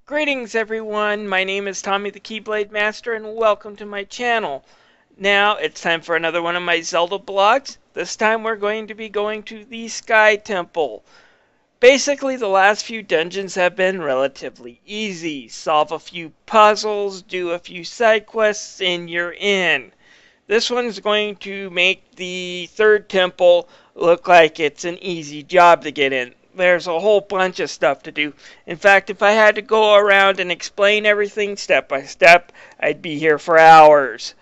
Greetings everyone, my name is Tommy the Keyblade Master and welcome to my channel. Now it's time for another one of my Zelda blogs. This time we're going to be going to the Sky Temple. Basically the last few dungeons have been relatively easy. Solve a few puzzles, do a few side quests, and you're in. This one's going to make the third temple look like it's an easy job to get in. There's a whole bunch of stuff to do. In fact, if I had to go around and explain everything step by step, I'd be here for hours.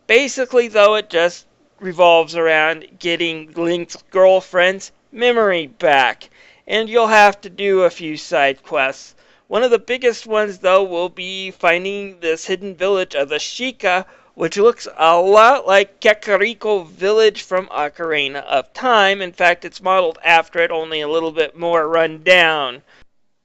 Basically, though, it just revolves around getting Link's girlfriend's memory back. And you'll have to do a few side quests. One of the biggest ones, though, will be finding this hidden village of the Sheikah, which looks a lot like Kakariko Village from Ocarina of Time. In fact, it's modeled after it, only a little bit more run down.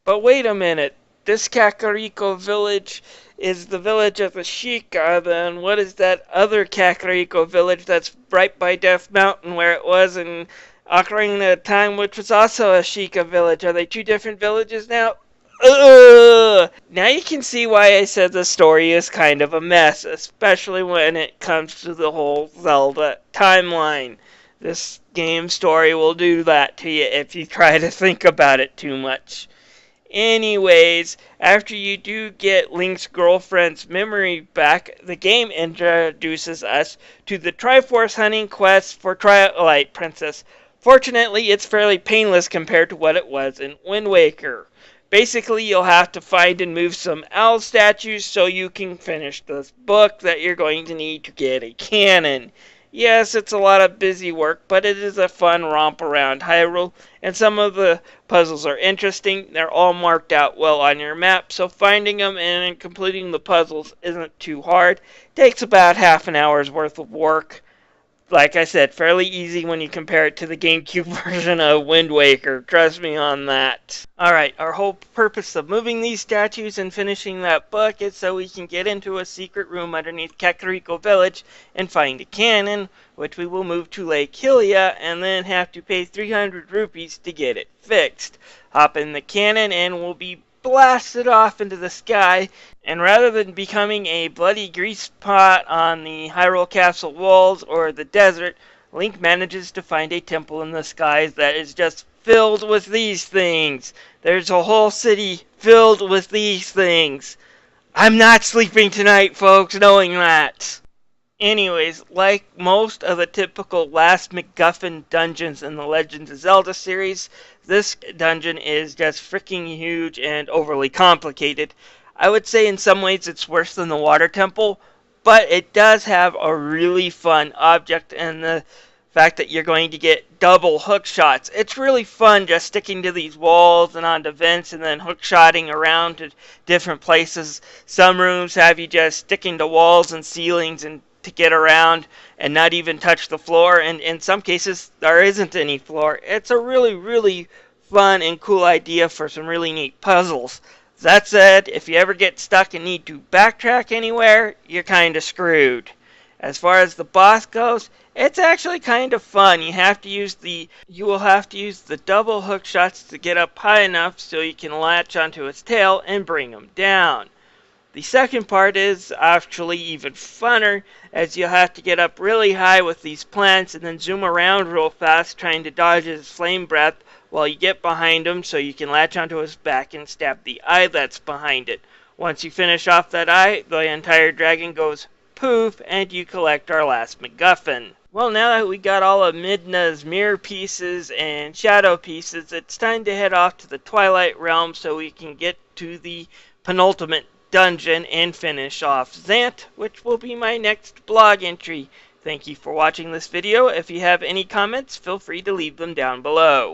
But wait a minute, this Kakariko Village is the village of the Sheikah, then what is that other Kakariko Village that's right by Death Mountain where it was in Ocarina of Time, which was also a Sheikah village? Are they two different villages now? Ugh! Now you can see why I said the story is kind of a mess, especially when it comes to the whole Zelda timeline. This game story will do that to you if you try to think about it too much. Anyways, after you do get Link's girlfriend's memory back, the game introduces us to the Triforce hunting quest for Twilight Princess. Fortunately, it's fairly painless compared to what it was in Wind Waker. Basically, you'll have to find and move some owl statues so you can finish this book that you're going to need to get a cannon. Yes, it's a lot of busy work, but it is a fun romp around Hyrule, and some of the puzzles are interesting. They're all marked out well on your map, so finding them and completing the puzzles isn't too hard. It takes about half an hour's worth of work. Like I said, fairly easy when you compare it to the GameCube version of Wind Waker. Trust me on that. Alright, our whole purpose of moving these statues and finishing that book is so we can get into a secret room underneath Kakariko Village and find a cannon, which we will move to Lake Hylia and then have to pay 300 rupees to get it fixed. Hop in the cannon and we'll be blasted off into the sky, and rather than becoming a bloody grease pot on the Hyrule Castle walls or the desert, Link manages to find a temple in the skies that is just filled with these things. There's a whole city filled with these things. I'm not sleeping tonight, folks, knowing that. Anyways, like most of the typical last MacGuffin dungeons in the Legend of Zelda series, this dungeon is just freaking huge and overly complicated. I would say in some ways it's worse than the Water Temple, but it does have a really fun object in the fact that you're going to get double hook shots. It's really fun just sticking to these walls and onto vents and then hook shotting around to different places. Some rooms have you just sticking to walls and ceilings and to get around and not even touch the floor, and in some cases there isn't any floor. It's a really fun and cool idea for some really neat puzzles. That said, if you ever get stuck and need to backtrack anywhere, you're kinda screwed. As far as the boss goes, it's actually kind of fun. You will have to use the double hook shots to get up high enough so you can latch onto its tail and bring him down. The second part is actually even funner, as you'll have to get up really high with these plants and then zoom around real fast trying to dodge his flame breath while you get behind him so you can latch onto his back and stab the eye that's behind it. Once you finish off that eye, the entire dragon goes poof and you collect our last MacGuffin. Well, now that we got all of Midna's mirror pieces and shadow pieces, it's time to head off to the Twilight Realm so we can get to the penultimate dungeon and finish off Zant, which will be my next blog entry. Thank you for watching this video. If you have any comments, feel free to leave them down below.